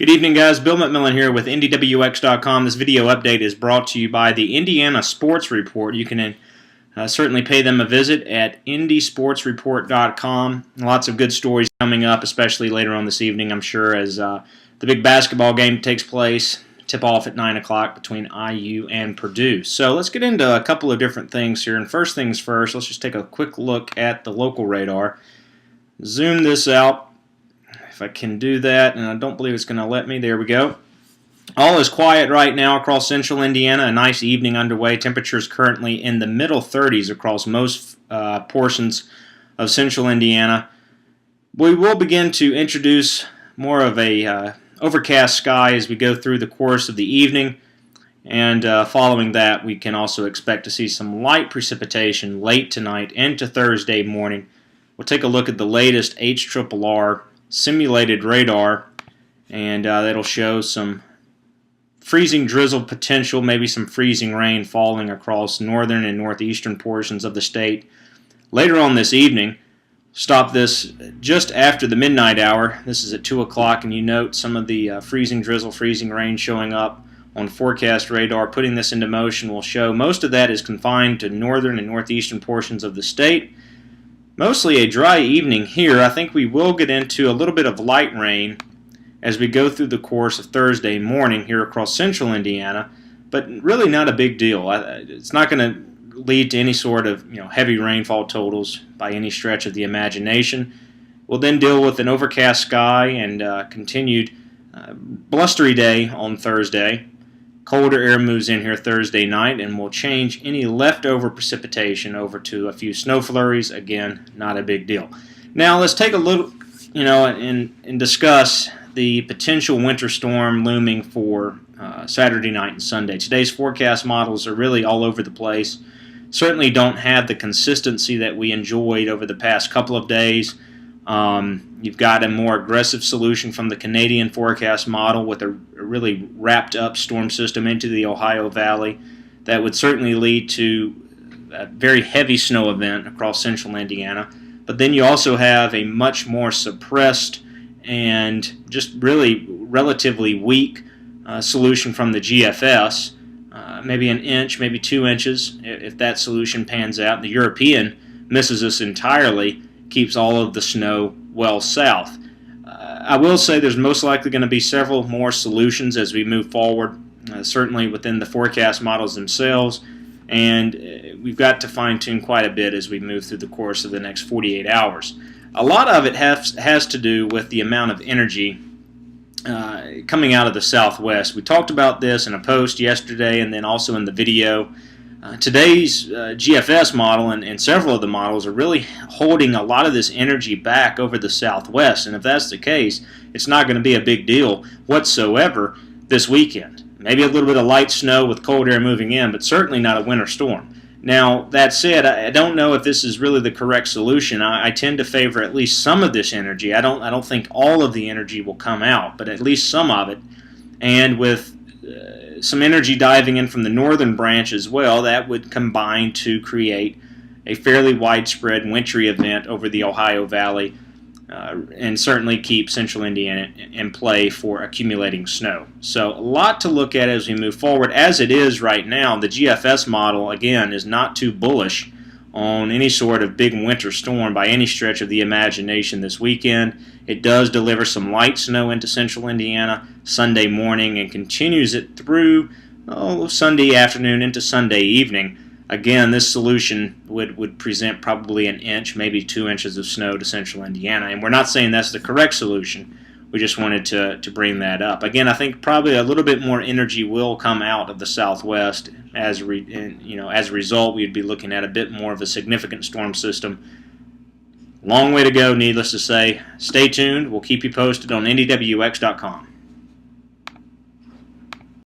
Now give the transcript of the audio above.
Good evening, guys. Bill McMillan here with IndyWX.com. This video update is brought to you by the Indiana Sports Report. You can certainly pay them a visit at IndySportsReport.com. Lots of good stories coming up, especially later on this evening, I'm sure, as the big basketball game takes place. Tip-off at 9 o'clock between IU and Purdue. So let's get into a couple of different things here. And first things first, let's just take a quick look at the local radar. Zoom this out. If I can do that, and I don't believe it's going to let me. There we go. All is quiet right now across central Indiana. A nice evening underway. Temperatures currently in the middle 30s across most portions of central Indiana. We will begin to introduce more of a overcast sky as we go through the course of the evening. And following that, we can also expect to see some light precipitation late tonight into Thursday morning. We'll take a look at the latest HRRR simulated radar, and that'll show some freezing drizzle potential, maybe some freezing rain falling across northern and northeastern portions of the state. Later on this evening, stop this just after the midnight hour. This is at 2 o'clock, and you note some of the freezing drizzle, freezing rain showing up on forecast radar. Putting this into motion will show most of that is confined to northern and northeastern portions of the state. Mostly a dry evening here. I think we will get into a little bit of light rain as we go through the course of Thursday morning here across central Indiana, but really not a big deal. It's not going to lead to any sort of heavy rainfall totals by any stretch of the imagination. We'll then deal with an overcast sky and continued blustery day on Thursday. Colder air moves in here Thursday night and will change any leftover precipitation over to a few snow flurries. Again, not a big deal. Now let's take a little, and discuss the potential winter storm looming for Saturday night and Sunday. Today's forecast models are really all over the place. Certainly don't have the consistency that we enjoyed over the past couple of days. You've got a more aggressive solution from the Canadian forecast model with a really wrapped up storm system into the Ohio Valley that would certainly lead to a very heavy snow event across central Indiana. But then you also have a much more suppressed and just really relatively weak solution from the GFS, maybe an inch, maybe 2 inches if that solution pans out. The European misses us entirely, keeps all of the snow well south. I will say there's most likely going to be several more solutions as we move forward, certainly within the forecast models themselves, and we've got to fine-tune quite a bit as we move through the course of the next 48 hours. A lot of it has to do with the amount of energy coming out of the southwest. We talked about this in a post yesterday and then also in the video. Today's GFS model and several of the models are really holding a lot of this energy back over the southwest, and if that's the case, it's not going to be a big deal whatsoever this weekend. Maybe a little bit of light snow with cold air moving in, but certainly not a winter storm. Now, that said, I don't know if this is really the correct solution. I tend to favor at least some of this energy. I don't think all of the energy will come out, but at least some of it. And with some energy diving in from the northern branch as well, that would combine to create a fairly widespread wintry event over the Ohio Valley and certainly keep central Indiana in play for accumulating snow. So a lot to look at as we move forward. As it is right now, the GFS model, again, is not too bullish on any sort of big winter storm by any stretch of the imagination this weekend. It does deliver some light snow into central Indiana Sunday morning and continues it through Sunday afternoon into Sunday evening. Again, this solution would present probably an inch, maybe 2 inches of snow to central Indiana. And we're not saying that's the correct solution. We just wanted to bring that up. Again, I think probably a little bit more energy will come out of the southwest. As a result, we'd be looking at a bit more of a significant storm system. Long way to go, needless to say. Stay tuned. We'll keep you posted on IndyWX.com.